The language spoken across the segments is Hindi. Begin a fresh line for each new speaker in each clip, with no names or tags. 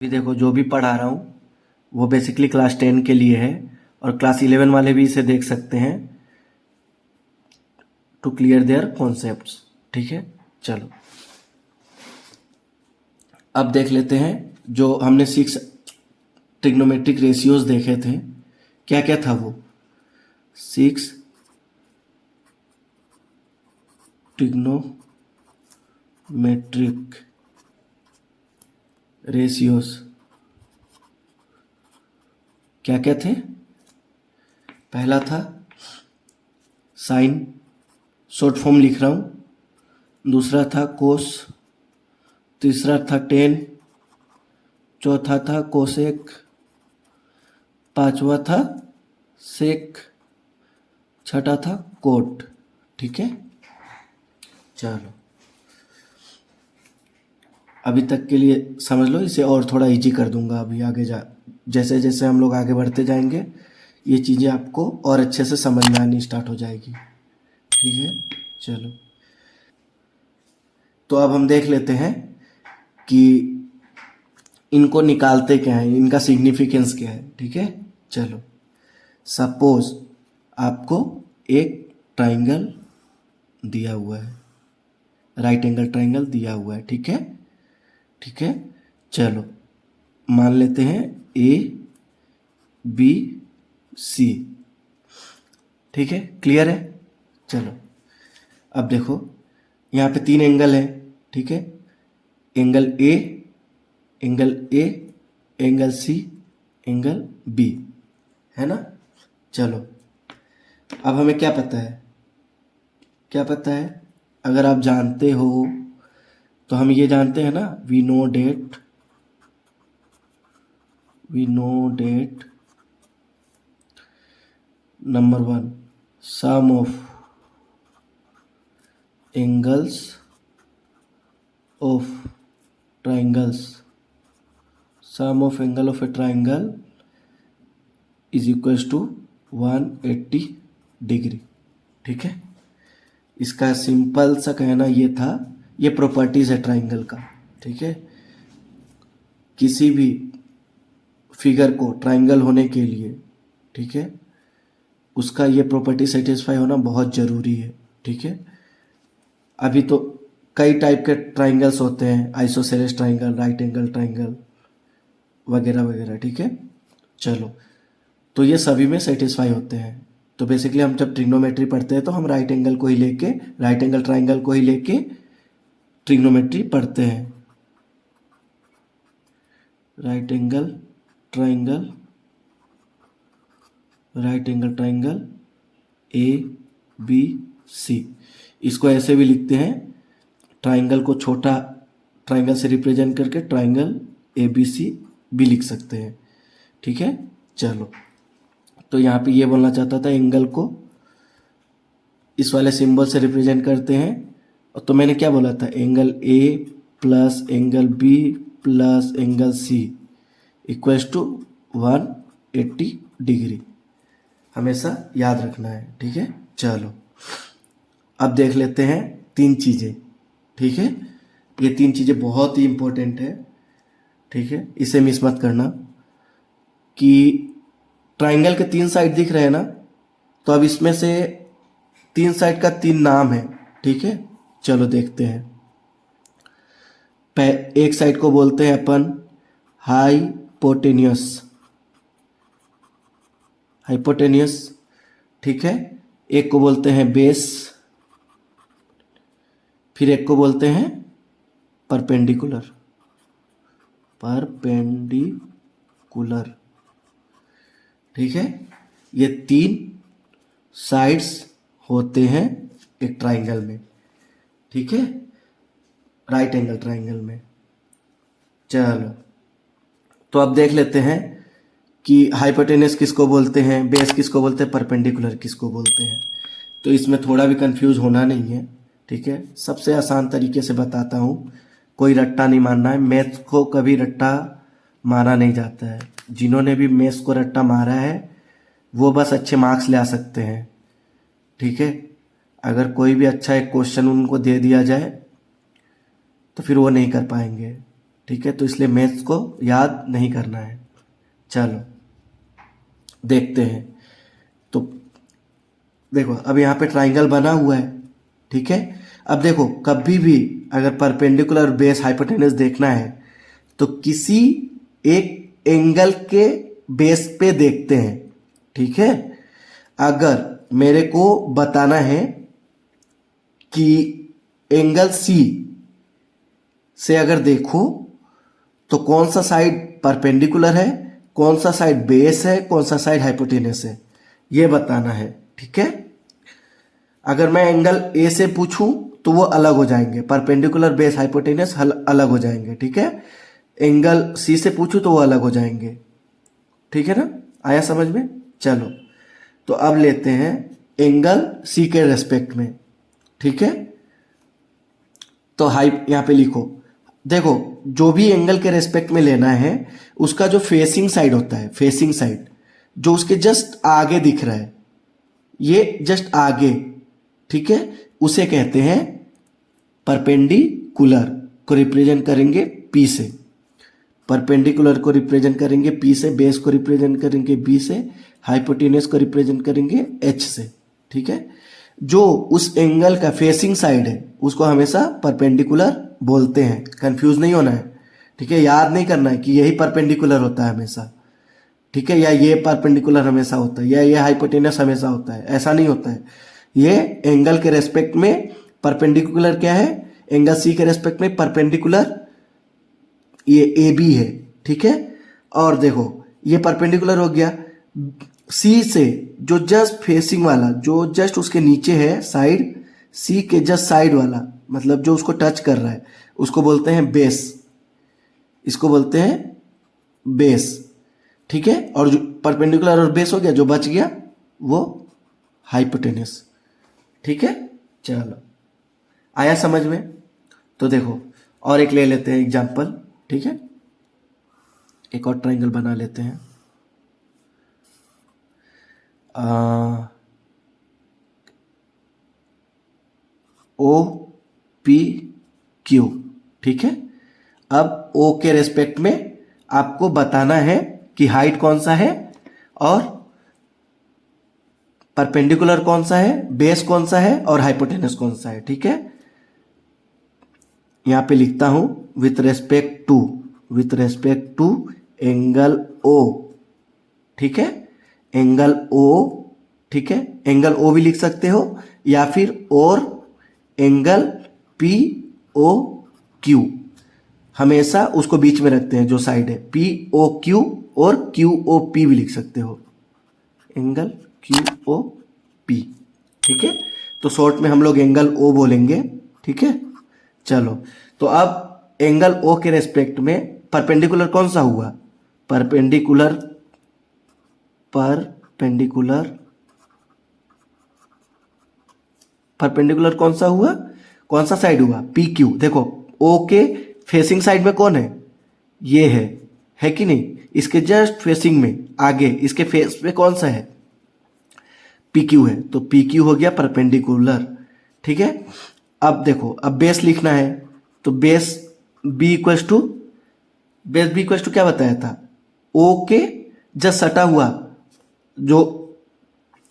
अभी देखो जो भी पढ़ा रहा हूँ वो बेसिकली क्लास 10 के लिए है और क्लास 11 वाले भी इसे देख सकते हैं टू क्लियर देयर कॉन्सेप्ट्स। ठीक है, चलो अब देख लेते हैं जो हमने 6 ट्रिग्नोमेट्रिक रेशियोज देखे थे। क्या क्या था वो? 6 ट्रिग्नोमेट्रिक रेशियोज क्या क्या थे? पहला था साइन, शॉर्ट फॉर्म लिख रहा हूँ। दूसरा था कोस, तीसरा था टेन, चौथा था कोसेक, पांचवा था सेक, छठा था कोट। ठीक है, चलो अभी तक के लिए समझ लो, इसे और थोड़ा इजी कर दूंगा अभी आगे जैसे जैसे हम लोग आगे बढ़ते जाएंगे ये चीज़ें आपको और अच्छे से समझ में आनी स्टार्ट हो जाएगी। ठीक है, चलो तो अब हम देख लेते हैं कि इनको निकालते क्या है, इनका सिग्निफिकेंस क्या है। ठीक है, चलो सपोज आपको एक ट्राइंगल दिया हुआ है, राइट एंगल ट्राइंगल दिया हुआ है। ठीक है, ठीक है, चलो मान लेते हैं ए बी सी। ठीक है, क्लियर है? चलो अब देखो यहाँ पे 3 एंगल है। ठीक है, angle A, angle A, angle C, angle B, है ना? चलो अब हमें क्या पता है, क्या पता है? अगर आप जानते हो तो हम ये जानते हैं ना, we know that number 1 sum of angles of triangles, sum of angle of a triangle is equals to 180 degree. ठीक है, इसका सिंपल सा कहना ये था, ये प्रॉपर्टीज है ट्राइंगल का। ठीक है, किसी भी फिगर को ट्राइंगल होने के लिए, ठीक है, उसका ये प्रॉपर्टी सेटिस्फाई होना बहुत ज़रूरी है। ठीक है, अभी तो कई टाइप के ट्राइंगल्स होते हैं, isosceles triangle, right angle triangle वगैरह वगैरह। ठीक है, चलो तो ये सभी में सेटिस्फाई होते हैं। तो बेसिकली हम जब ट्रिग्नोमेट्री पढ़ते हैं तो हम राइट एंगल को ही लेके, राइट एंगल ट्राइंगल को ही लेके ट्रिग्नोमेट्री पढ़ते हैं। Right angle triangle, right angle triangle A B C, इसको ऐसे भी लिखते हैं, ट्राइंगल को छोटा ट्राइंगल से रिप्रेजेंट करके ट्राइंगल ए बी सी भी लिख सकते हैं। ठीक है, चलो तो यहाँ पे ये बोलना चाहता था, एंगल को इस वाले सिंबल से रिप्रेजेंट करते हैं। तो मैंने क्या बोला था, angle A plus angle B plus angle C equals to 180 degree, हमेशा याद रखना है। ठीक है, चलो अब देख लेते हैं 3 चीज़ें। ठीक है, ये 3 चीज़ें बहुत ही इंपॉर्टेंट है। ठीक है, इसे मिस मत करना कि ट्राइंगल के 3 साइड दिख रहे हैं ना, तो अब इसमें से 3 साइड का 3 नाम है। ठीक है, चलो देखते हैं। एक साइड को बोलते हैं अपन हाइपोटेन्यूस, हाइपोटेन्यूस। ठीक है, एक को बोलते हैं बेस, फिर एक को बोलते हैं परपेंडिकुलर, परपेंडिकुलर। ठीक है, ये 3 साइड्स होते हैं एक ट्राइंगल में। ठीक है, राइट एंगल ट्राइंगल में। चलो तो अब देख लेते हैं कि हाइपोटेन्यूस किसको बोलते हैं, बेस किसको बोलते हैं, परपेंडिकुलर किसको बोलते हैं। तो इसमें थोड़ा भी कंफ्यूज होना नहीं है। ठीक है, सबसे आसान तरीके से बताता हूँ, कोई रट्टा नहीं मारना है। मैथ्स को कभी रट्टा मारा नहीं जाता है। जिन्होंने भी मैथ्स को रट्टा मारा है वो बस अच्छे मार्क्स ले आ सकते हैं। ठीक है, अगर कोई भी अच्छा एक क्वेश्चन उनको दे दिया जाए तो फिर वो नहीं कर पाएंगे। ठीक है, तो इसलिए मैथ्स को याद नहीं करना है। चलो देखते हैं। तो देखो अब यहाँ पे ट्राइंगल बना हुआ है, ठीक है। अब देखो कभी भी अगर परपेंडिकुलर बेस हाइपोटेनस देखना है तो किसी एक एंगल के बेस पे देखते हैं, ठीक है। अगर मेरे को बताना है कि एंगल सी से अगर देखो तो कौन सा साइड परपेंडिकुलर है, कौन सा साइड बेस है, कौन सा साइड हाइपोटेनस है, ये बताना है, ठीक है। अगर मैं एंगल ए से पूछूं तो वो अलग हो जाएंगे, परपेंडिकुलर बेस हाइपोटेनस अलग हो जाएंगे, ठीक है। एंगल सी से पूछूं तो वो अलग हो जाएंगे, ठीक है ना। आया समझ में। चलो तो अब लेते हैं एंगल सी के रेस्पेक्ट में, ठीक है। तो हाइप यहाँ पे लिखो, देखो जो भी एंगल के रेस्पेक्ट में लेना है उसका जो फेसिंग साइड होता है, फेसिंग साइड जो उसके जस्ट आगे दिख रहा है, ये जस्ट आगे, ठीक है, उसे कहते हैं परपेंडिकुलर को रिप्रेजेंट करेंगे पी से, परपेंडिकुलर को रिप्रेजेंट करेंगे पी से, बेस को रिप्रेजेंट करेंगे बी से, हाइपोटेनस को रिप्रेजेंट करेंगे एच से, ठीक है। जो उस एंगल का फेसिंग साइड है उसको हमेशा परपेंडिकुलर बोलते हैं, कंफ्यूज नहीं होना है, ठीक है। याद नहीं करना है कि यही परपेंडिकुलर होता है हमेशा, ठीक है, या ये परपेंडिकुलर हमेशा होता है, या ये हाइपोटेनस हमेशा होता है, ऐसा नहीं होता है। ये एंगल के रेस्पेक्ट में परपेंडिकुलर क्या है, एंगल सी के रेस्पेक्ट में परपेंडिकुलर ये ए बी है, ठीक है। और देखो ये परपेंडिकुलर हो गया सी से, जो जस्ट फेसिंग वाला, जो जस्ट उसके नीचे है साइड, सी के जस्ट साइड वाला, मतलब जो उसको टच कर रहा है उसको बोलते हैं बेस, इसको बोलते हैं बेस, ठीक है। और जो परपेंडिकुलर और बेस हो गया, जो बच गया वो हाइपोटेनस, ठीक है। चलो आया समझ में। तो देखो और एक ले लेते हैं एग्जांपल, ठीक है, एक और ट्रायंगल बना लेते हैं। ओ पी क्यू, ठीक है। अब ओ के रेस्पेक्ट में आपको बताना है कि हाइट कौन सा है और परपेंडिकुलर कौन सा है, बेस कौन सा है और हाइपोटेनस कौन सा है, ठीक है। यहां पे लिखता हूं with respect to angle O, ठीक है, एंगल ओ, ठीक है। एंगल ओ भी लिख सकते हो या फिर और एंगल पी ओ क्यू, हमेशा उसको बीच में रखते हैं जो साइड है, पी ओ क्यू, और क्यू ओ पी भी लिख सकते हो, एंगल क्यू ओ पी, ठीक है। तो शॉर्ट में हम लोग एंगल ओ बोलेंगे, ठीक है। चलो तो अब एंगल ओ के रेस्पेक्ट में परपेंडिकुलर कौन सा हुआ, परपेंडिकुलर कौन सा हुआ, कौन सा साइड हुआ, पी क्यू। देखो ओ के फेसिंग साइड में कौन है, ये है कि नहीं, इसके जस्ट फेसिंग में आगे इसके फेस पे कौन सा है, पी क्यू है, तो पी क्यू हो गया परपेंडिकुलर, ठीक है। अब देखो अब बेस लिखना है, तो बेस बी इक्वल्स टू क्या बताया था, ओ के जस्ट सटा हुआ जो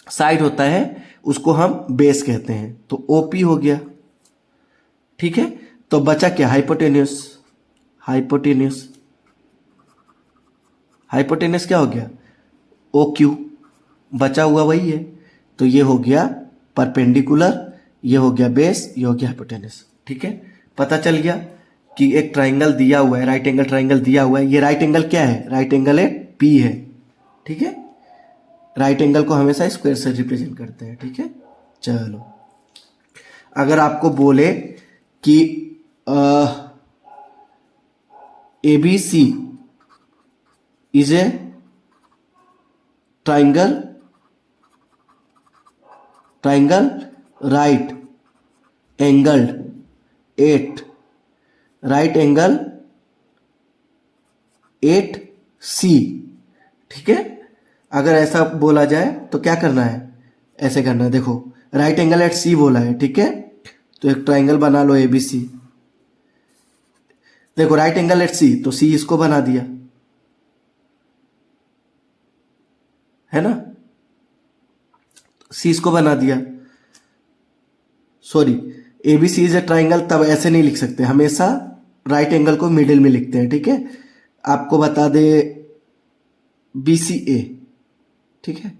साइड होता है उसको हम बेस कहते हैं, तो ओपी हो गया, ठीक है। तो बचा क्या, हाइपोटेनस क्या हो गया, ओ क्यू, बचा हुआ वही है, तो ये हो गया परपेंडिकुलर, ये हो गया बेस, ये हो गया हाइपोटेनस, ठीक है। पता चल गया कि एक ट्राइंगल दिया हुआ है, राइट एंगल ट्राइंगल दिया हुआ है, ये राइट एंगल क्या है, राइट एंगल है पी है, ठीक है। राइट एंगल को हमेशा स्क्वायर से रिप्रेजेंट करते हैं, ठीक है। चलो अगर आपको बोले कि A B C is a triangle right angle at C, ठीक है। अगर ऐसा बोला जाए तो क्या करना है, ऐसे करना है, देखो राइट एंगल एट सी बोला है, ठीक है। तो एक ट्राइंगल बना लो ए बी सी, देखो राइट एंगल एट सी, तो सी इसको बना दिया, है ना, सी इसको बना दिया। Sorry, ABC is a triangle, तब ऐसे नहीं लिख सकते, हमेशा राइट एंगल को मिडिल में लिखते हैं, ठीक है। आपको बता दे BCA, ठीक है,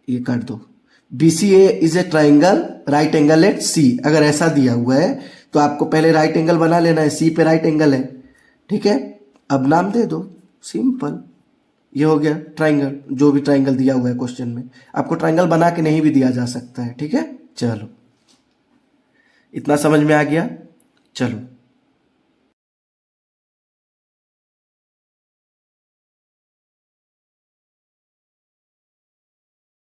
ये काट दो। BCA is a triangle right angle at C, अगर ऐसा दिया हुआ है तो आपको पहले राइट एंगल बना लेना है, सी पे राइट एंगल है, ठीक है। अब नाम दे दो, सिंपल, ये हो गया ट्राइंगल, जो भी ट्राइंगल दिया हुआ है क्वेश्चन में। आपको ट्राइंगल बना के नहीं भी दिया जा सकता है, ठीक है। चलो, इतना समझ में आ गया, चलो।